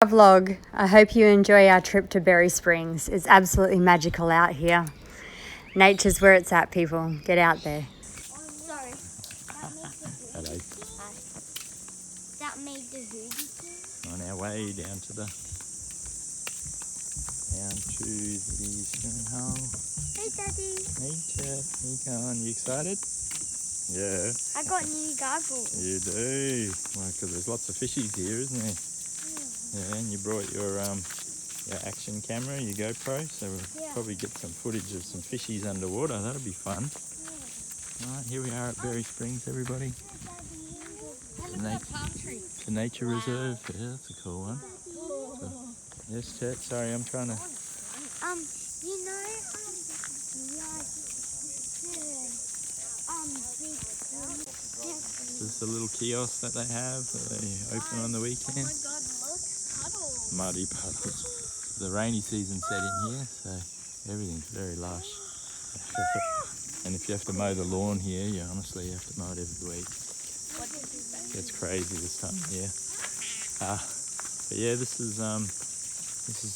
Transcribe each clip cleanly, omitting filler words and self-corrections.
Vlog. I hope you enjoy our trip to Berry Springs. It's absolutely magical out here. Nature's where it's at, people. Get out there. Sorry. Hello. That made the hoodie. On our way down to the swimming hole. Hey, Daddy. Hey, Chet. How you going? You excited? Yeah. I got new goggles. You do. Well, because there's lots of fishies here, isn't there? Yeah, and you brought your action camera, your GoPro, so we'll probably get some footage of some fishies underwater. That'll be fun. Right, here we are at Berry Springs, everybody. The nature reserve. Yeah, that's a cool one. So, yes, Chet. Sorry, I'm trying to. This is a little kiosk that they have that they open on the weekend. Oh my God, look, puddles. Muddy puddles. The rainy season set in here, so everything's very lush. And if you have to mow the lawn here, you honestly have to mow it every week. It's crazy this time of year. But yeah, this is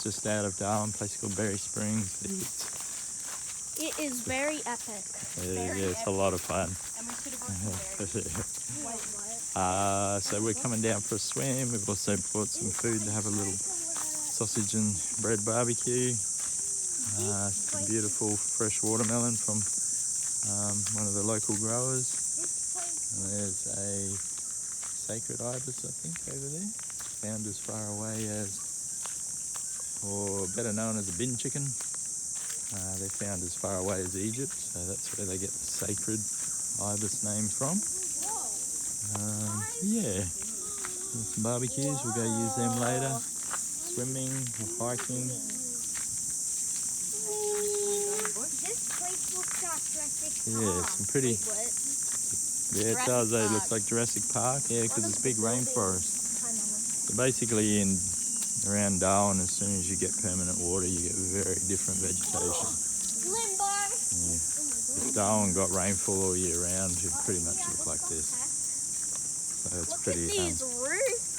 just out of Darwin, a place called Berry Springs. It is very epic. It's a lot of fun. So we're coming down for a swim. We've also bought some food to have a little sausage and bread barbecue. Some beautiful fresh watermelon from one of the local growers. And there's a sacred ibis, I think, over there. Found as far away as, or better known as a bin chicken. They're found as far away as Egypt, so that's where they get the sacred ibis name from. Some barbecues, we'll go use them later. Swimming, hiking. This place looks like Jurassic Park. Yeah, some pretty. Yeah, it does. It looks like Jurassic Park. Yeah, because it's big rainforest. So basically, around Darwin, as soon as you get permanent water, you get very different vegetation. Limbo. Yeah. If Darwin got rainfall all year round, it'd pretty much look like this. So it's Look pretty. at these roofs.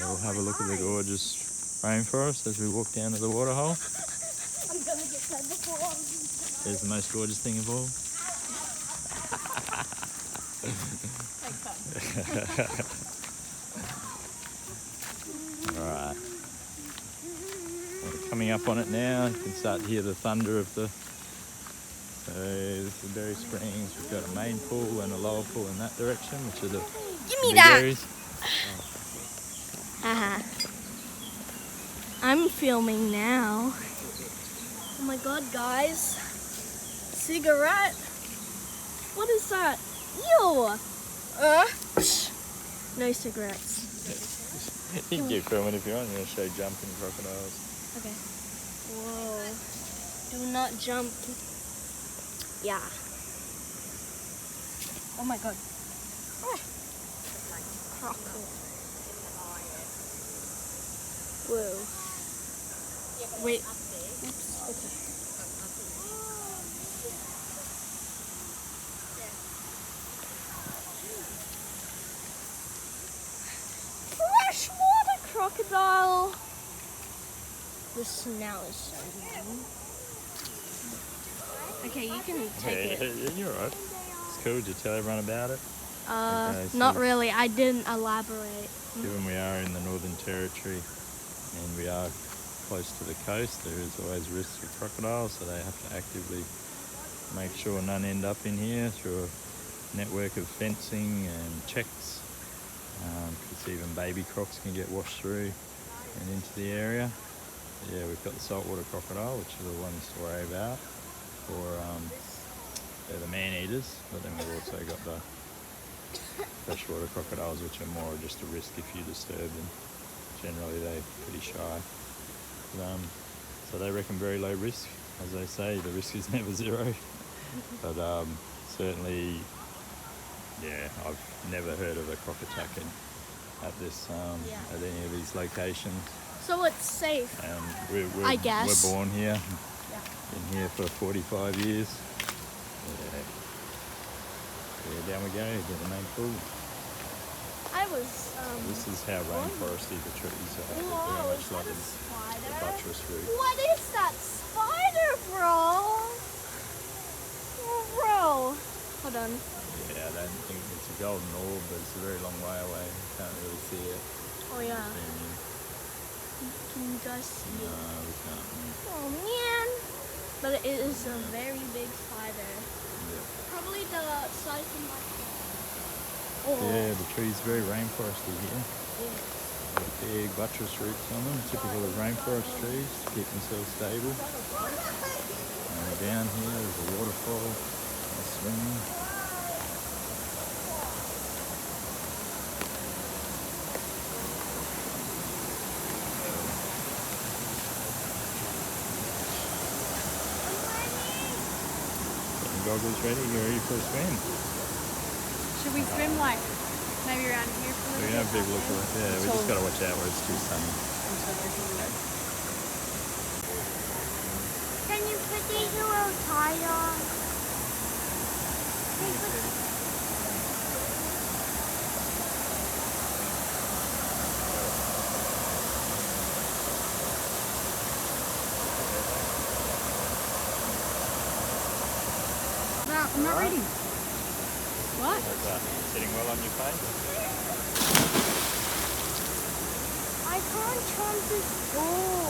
We'll have a look at the gorgeous rainforest as we walk down to the waterhole. I'm gonna get that before. There's the most gorgeous thing of all. Alright. We're coming up on it now. You can start to hear the thunder of the. So this is Berry Springs. We've got a main pool and a lower pool in that direction, which are the big areas. I'm filming now. Oh my God, guys. Cigarette. What is that? Ew. No cigarettes. You can keep filming if you want. I'm going to show jumping crocodiles. Okay. Whoa. Do not jump. Yeah. Oh my God. Crocodile. Whoa. Wait. Oops. Okay. Freshwater crocodile. The smell is so good. Okay, you can take it. Yeah, you're right. It's cool. Did you tell everyone about it? Not really. I didn't elaborate. Given we are in the Northern Territory and we are close to the coast, there is always risk of crocodiles, so they have to actively make sure none end up in here through a network of fencing and checks, because even baby crocs can get washed through and into the area. Yeah, we've got the saltwater crocodile, which are the ones to worry about, they're the man-eaters, but then we've also got the freshwater crocodiles, which are more just a risk if you disturb them. Generally they're pretty shy. So they reckon very low risk. As they say, the risk is never zero. But certainly, yeah, I've never heard of a croc attack at any of these locations. So it's safe. I guess. We're born here. Been here for 45 years. Yeah, down we go to the main pool. was This is how rainforesty the trees are. They're very whoa, much is like that a the spider? buttress root. What is that spider, bro? Bro. Hold on. Yeah, I don't think it's a golden orb, but it's a very long way away. You can't really see it. Oh yeah. Zoom in. Can you guys see No, it? we can't. Oh man. But it is a very big spider. Yeah. Probably the size of my hand. Oh. Yeah, the tree's very rainforesty here. Yeah. Got big buttress roots on them, typical of rainforest trees to keep themselves stable. And down here there's a waterfall, a swimming. Goggles ready? You ready for a swim? Should we swim like maybe around here for a We little have a big look at it. Yeah, we just got to watch out where it's too sunny. Can you put these a little tie on? No, I'm not ready. What? How's that? Sitting well on your face? I can't jump this ball.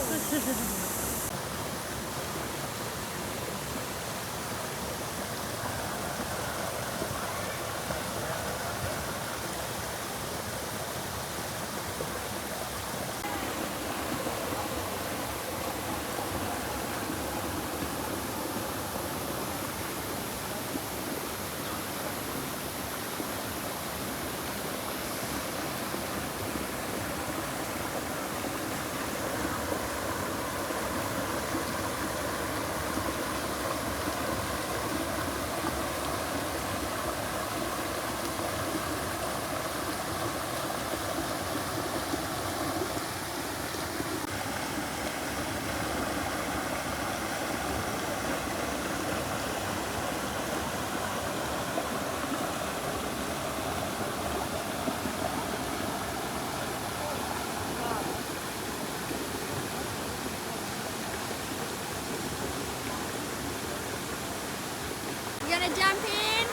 You gonna jump in?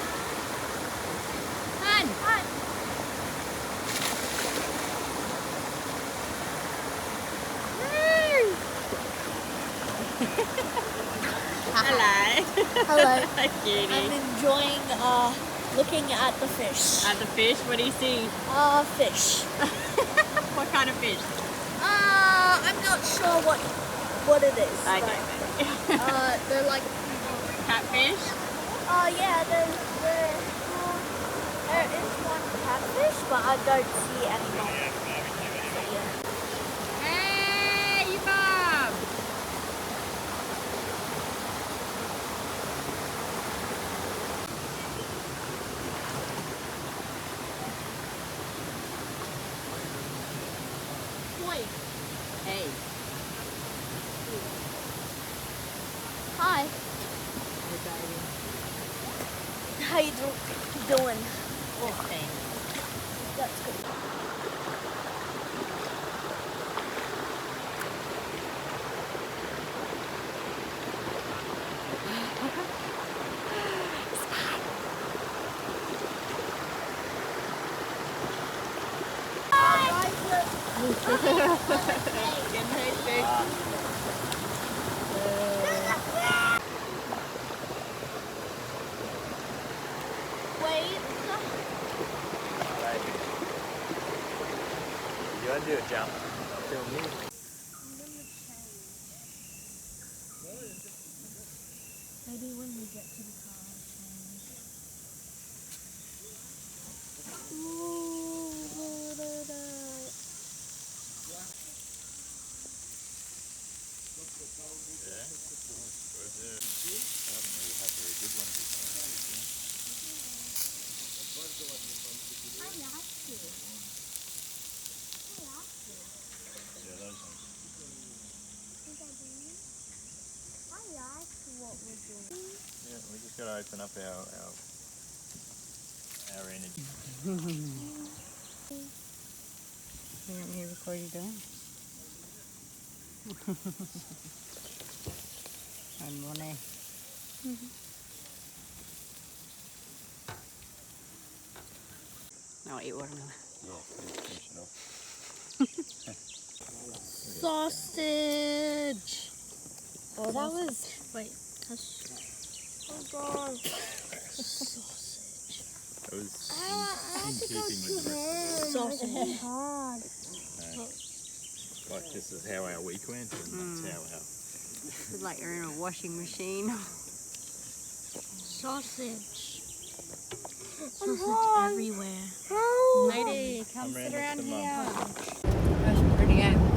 Hun! Hello. Hello. Cutie. I'm enjoying looking at the fish. At the fish, what do you see? Fish. What kind of fish? I'm not sure what it is. Okay. But, they're like Catfish? yeah, there is one catfish, but I don't see any more. So, yeah. Hey, Bob! Boy. Hey. Hi. How you doing? Okay. That's good. Wait. You want to do a jump? Film me. Maybe when we get to the car, I'll change. I haven't really had very good ones this time. I like it. Yeah, those ones. I like what we're doing. Yeah, we just got to open up our energy. You want me to record you doing? I'm Monet. I'll eat watermelon. Yeah, finish it off. Sausage. Oh, that was... Wait, that's... Oh god. It was in keeping with the rest of Sausage. Hard. Like this is how our week went, and that's how our... It's like you're in a washing machine. Sausage. Sausage everywhere. Lady, come I'm sit ready around to here. Mum. That's pretty, eh?